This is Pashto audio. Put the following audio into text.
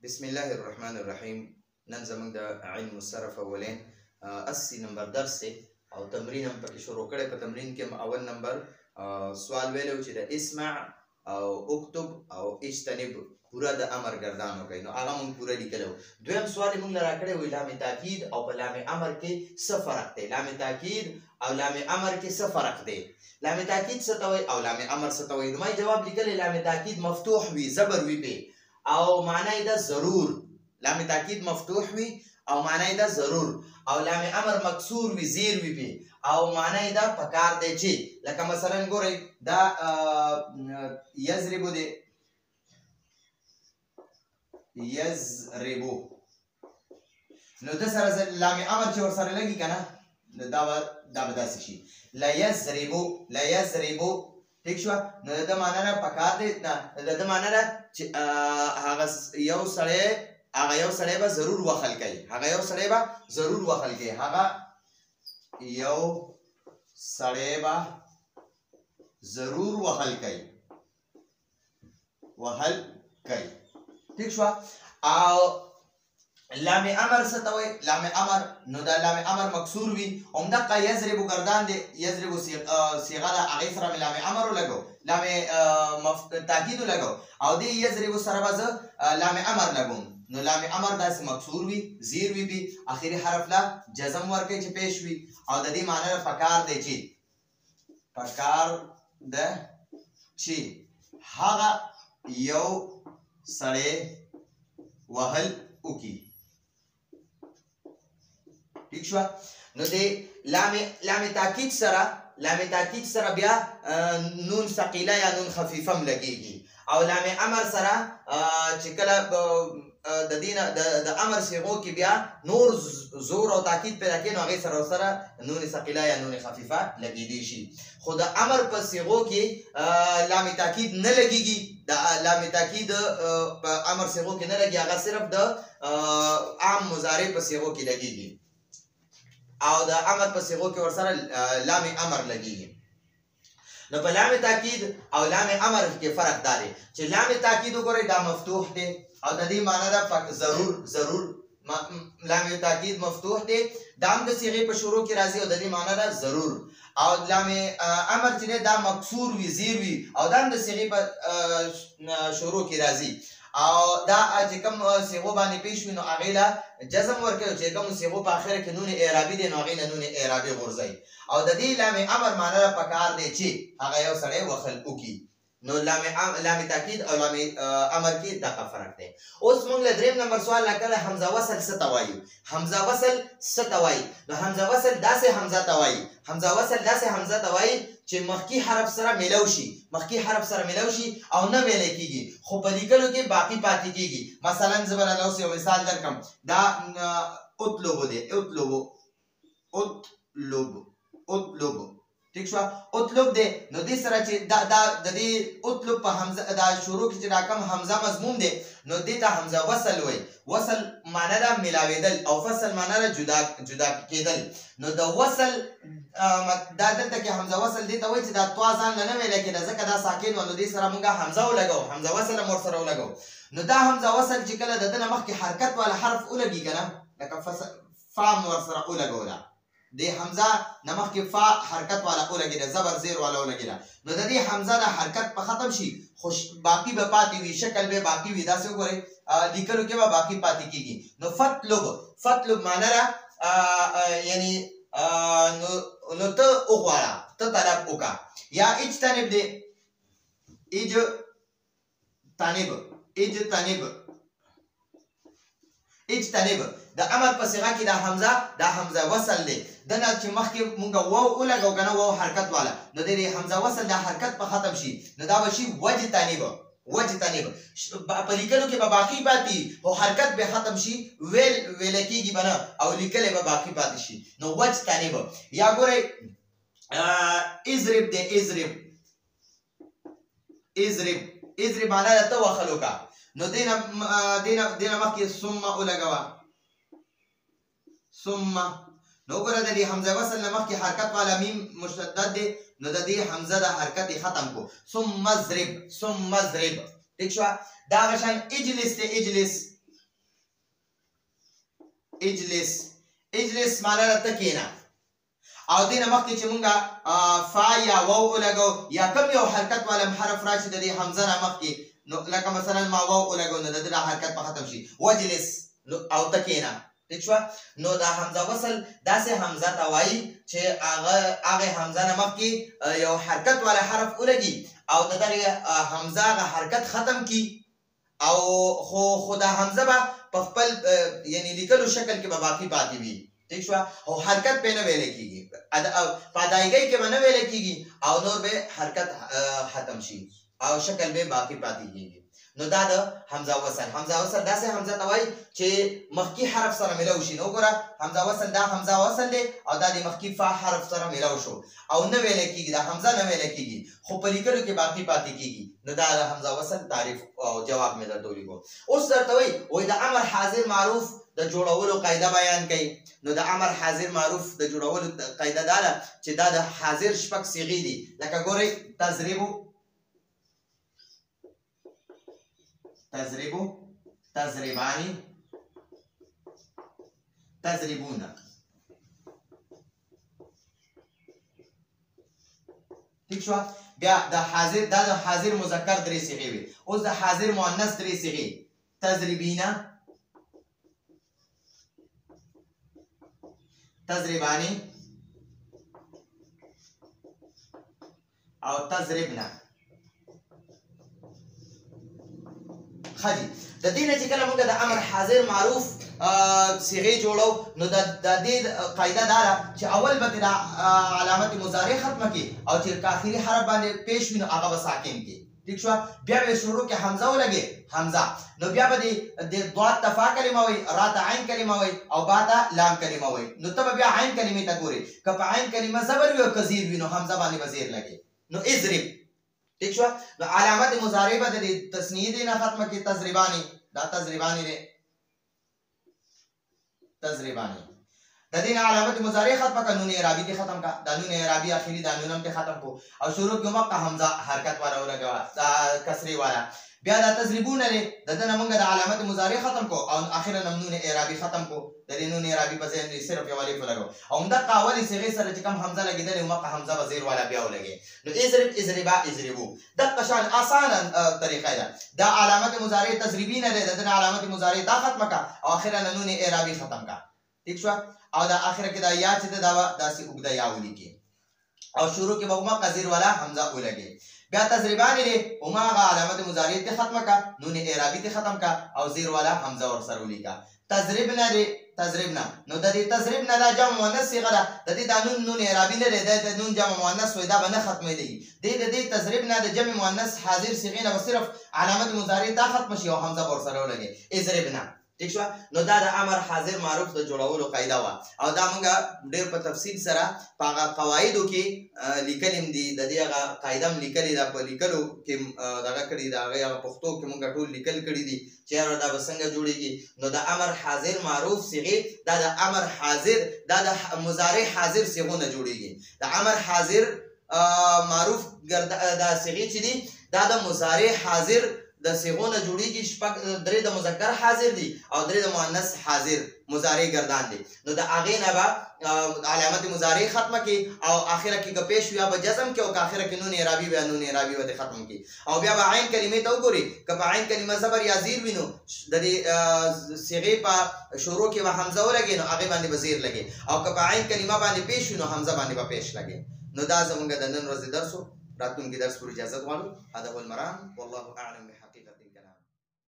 بسم الله الرحمن الرحیم. نن زموږ د علم الصرف اولین 80 نمبر درس دی او تمرین هم پکې شروع کړی. په تمرین کې اول نمبر سوال ویلو چې د اسمع او اکتب او اجتنب پورا د امر ګردان وکړي، نو هغه موږ پورا لیکلو. دویم سوال موږ له راکړی وی لام تاکید او په لام امر کې څه فرق دی. لام تاکید او لام امر کې څه فرق دی؟ لام تاکید څه ته وایي او لام امر څه ته وایي؟ نو ما جواب لیکلی لام تاکید مفتوح وي، زبر وي پې او معنی دا ضرور. لام تاکید مفتوح وي او معنی دا ضرور، او لام امر مکسور وي، زیر وي پې او معنی دا پکار دی چې لکه مثلا ګورئ دا یضربو دی، یضربو، نو د سره لام امر چې ورسره لګي که نه دا به داسې شي لیضربو، لیضربو. ٹھیک شوه؟ نو د ده معنا نه پکار دی، نه د ده معنا ده چې هغه یو سړی به ضرور وخل کوي، هغه یو سړی به ضرور وخل کوي، هغه یو سړی به ضرور وخل کوي، وخل کوي. ٹھیک شوه؟ او لام امر څه ته وایي؟ لام امر نو دا لام امر مکسور وي، همدقه یضربو ګردان دی، یضربو صیغه ده، هغې سره مې لام امر ولګو، لام تاکید ولګو، او دې یضربو سره به زه لام امر لګوم. نو لام امر داسې مکسور وي، زیر وي پې، اخري حرف له جزم ورکوي چې پیش وي، او د دې معنی پکار دی چې پکار ده چې هغه یو سړی وهل وکړي. ٹھیک شوه؟ نو د لام تاکید سره بیا نون ثقیله یا نون خفیفه هم لګیږي، او لام امر سره چې کله د دې نه د امر صیغو کې بیا نور زور او تاکید پیدا کوي، نو هغې سره نون ثقیله یا نون خفیفه لګیدی شي. خو د امر په صیغو کې لام تاکید نه لګیږي، د لام تاکید په امر صیغو کې نه لګي، هغه صرف د عام مضارع په صیغو کې لګیږي، او د امر په صیغو کې ورسره لام امر لګیږي. نو په لام تاکید او لام امر کې فرق دا دی چې لام تاکید وګورئ دا مفتوح دی او د دې معنی ده ضرور، ضرور. لام تاکید مفتوح دی، دا هم د صیغې په شروع کې راځي او د دې معنی ده ضرور. او لام امر چې دی دا مکسور وي، زیر وي، او دا هم د صیغې په شروع کې راځي، او دا چې کوم صیغو باندې پیش وي نو هغې له جزم ورکوي، چې کوم صیغو په آخره کې نون اعرابي دی نو هغې نه نون اعرابي غورځوي. او د دې لام امر معنی ده پکار دی چې هغه یو سړی وخل وکړي. نو لام تاکید او لام امر کې دغه فرق دی. اوس موږ له دریم نمبر سوال راکړی حمزه وصل څه ته وایي؟ حمزه وصل څه ته وایي؟ نو حمزه وصل داسې حمزه ته وایي، حمزه وصل داسې حمزه ته وایي چې مخکې حرف سره میلو شي، مخکې حرف سره میلو شي او نه میلی کېږي، خو په لیکلو کې باقي پاتې کېږي. مثلا زه به راته اوس یو مثال درکړم، دا اطلبو دی، اطلبو، اطلبو. ٹھیک شوه؟ اطلب دی، نو دې سره چې دا د دې اطلب په حمزه دا شروع کې چې دا کم حمزه مضموم دی نو دې ته حمزه وصل وایي. وصل معنی ده میلاوېدل او فصل معنی ده جدا کېدل. نو د وصل دا دلته کې حمزه وصل دې ته وایي چې دا طوا ځان له نه ویلی کېده، ځکه دا ساکن و، نو دې سره مونږ حمزه ولګو، حمزه وصل هم ورسره ولګو. نو دا حمزه وصل چې کله د ده نه مخکې حرکت والا حرف ولګي که نه، لکه فا م ورسره ولګوله، د حمزه نه مخکې فا حرکت والا ولګېده، زبر زیر والا ولګېده، نو د دې حمزه د حرکت په ختم شي خو باقي به پاتې وي، شکل به باقي وي، داسې وګورئ لیکلو کې به باقي پاتې کېږي. نو فطلب معنی ده یعنی نو ته وغواړه، ته طلب وکړه. یا اجتنب دی، اجتنب د امر په صیغه کې دا حمزه وصل دی، دنه چې مخکې مونږ واو ولګو که نه، واو حرکت والا، نو د حمزه وصل دا حرکت په ختم شي نو دا به شي وجتنب. په لیکلو کې به باقي پاتې خو حرکت به ختم شي، ویله کېږي به نه او لیکلی به باقي پاتې شي، نو وجتنب. یا ګورئ اضرب دی، اضرب معنی ده ته وخل وکړه، نو دې نه مخکې ثم ولګوه، ثم. نو ګوره د دې حمزه وصل نه مخکې حرکت والا میم مشدد دی، نو د دې حمزه د حرکت ختم کو، ثم اضرب. ٹھیک شو؟ دا غشان اجلس ته اجلس، اجلس اجلس معنا ته کېنه او دینه مخکې چې مونږه فا یا واو ولګو یا کم یو حرکت والا حرف راشي د دې حمزه نه مخکې نو لکه مثلا ما واو ولګو نو د دې حرکت په ختم شي وجلس او ته کېنه ٹھیک شو نو دا حمزه وصل داسې حمزه ته وایي چې هغه حمزه نه مخکې یو حرکت والا حرف ولګي او د دغه حمزه هغه حرکت ختم کی او خو دا حمزه به په خپل یعنی لیکلو شکل کې به باقی پاتې وي ٹھیک شو او حرکت په نه ویل کېږي په ادایګۍ کې به نه ویل کېږي او نور به حرکت ختم شي او شکل به باقی پاتې کېږي نو دا د حمزه وصل داسې حمزه ته وایي چې مخکې حرف سره ملاو شي نو ګوره حمزه وصل دا حمزه وصل دی او دا د مخکې فا حرف سره ملاو شو او نه ویل کېږي دا حمزه نه ویل کېږي خو په لیکلو کې باقی پاتې کېږي نو دا د حمزه وصل تعریف او جواب مې درته ولیکو اوس درته وایي د امر حاضر معروف د جوړولو قاعده بیان کوي نو د امر حاضر معروف د جوړولو قاعده دا ده چې دا د حاضر شپږ صيغې دي لکه ګورئ تضربو تضرباني تضربون ٹھیک شو بیا د حاضر دا د حاضر مذکر درې صيغې وي اوس د حاضر مؤنث درې صيغې تضربینا تضربانی او تضربنا خدي د دې نه چې کله موږ د امر حاضر معروف صيغې جوړو نو د دې قاعده دا ده چې اول به د علامت مضارع ختمه کی او چې آخري حرف باندې پیش وي نو هغه به ساکن کی ٹھیک شو بیا به شروع کې حمزه ولګي حمزه نو بیا به د ضاد تفا کلمه وي را ته عین کلمه وي او با ته لام کلمه وي نو ته بیا عین کلمه ته ګوري که په عین کلمه زبر وي او کثیر وي نو حمزه باندې وزیر لګي نو اضرب ٹھیک شو نو علامت مضارع به د تسنیه دی نه ختمه کی تضربانی دا تضربانی دی تضربانی د دې علامت مضارع ختمه کا نون اعرابی دی ختم کا د نون اعرابی اخیری د نونم ته ختم کو او شروع کې مکه حمزه حرکت والا ولګوا کسری والا بیا د تضربون لري د دې موږ د علامت مضارع ختم کو او اخیرا نون اعرابی ختم کو د دې نون اعرابی په ځای کې صرف یو الف لګو او د قاولی صيغه سره چې کوم حمزه لګیدل مکه حمزه وزیر والا بیا ولګي نو اضرب اضربا اضربو د قشان آسان طریقه ده د علامت مضارع تضربین لري د علامت مضارع دا ختمه کا او اخیرا نون اعرابی ختم کا ٹھیک شو او دا اخر کې دا یا چې دا داسې وګدا یا ولیکي او شروع کې به ما قذیر والا حمزه ولګي بیا تضربان لري او ما علامت مضارع ته ختمه کا نون اعرابی ته ختم کا او زیر والا حمزه ور سره ولیکا تضربنا لري تضربنا نو د دې تضربنا دا جمع مؤنث صيغه ده د دې د نون اعرابی نه لري د نون جمع مؤنث وې دا باندې ختمه دي د دې تضربنا د جمع مؤنث حاضر صيغه نه صرف علامت مضارع ته ختم شي او حمزه ور سره ولګي اضربنا ٹھیک شو نو دا د امر حاضر معروف د جوړولو قاعده وا او دا موږ ډېر په تفصیل سره په قواعدو کې لیکلم دي د دې هغه قاعده م لیکلې ده په لیکلو کې دغه کړي دا هغه پښتو کې موږ ټول لیکل کړي دي چې دا به څنګه جوړیږي نو د امر حاضر معروف صيغه دا د امر حاضر دا د مضارع حاضر صيغه نه جوړیږي د امر حاضر معروف دا صيغه چې دي دا د مضارع حاضر د صيغونه جوړیږي شپږ درې د مذکر حاضر دي او درې د مؤنث حاضر مضارع گردان دي نو د اغه نه با علامت مضارع ختمه کی او اخره کې پیش یا به جزم کې او اخره کې نون اعرابی بیا نون اعرابی وته ختم کی او بیا به عین کلمې ته وګوري کله عین کلمه زبر یا زیر وینو د دې صيغه په شروع کې به حمزه ولګي نو هغه باندې وزیر لګي او کله عین کلمه باندې پیش وینو حمزه باندې به پیش لګي نو دا زمونږ د نن ورځې درس راتلونکي درس پر اجازه غواړو هذا هو المرام والله اعلم بحقيقته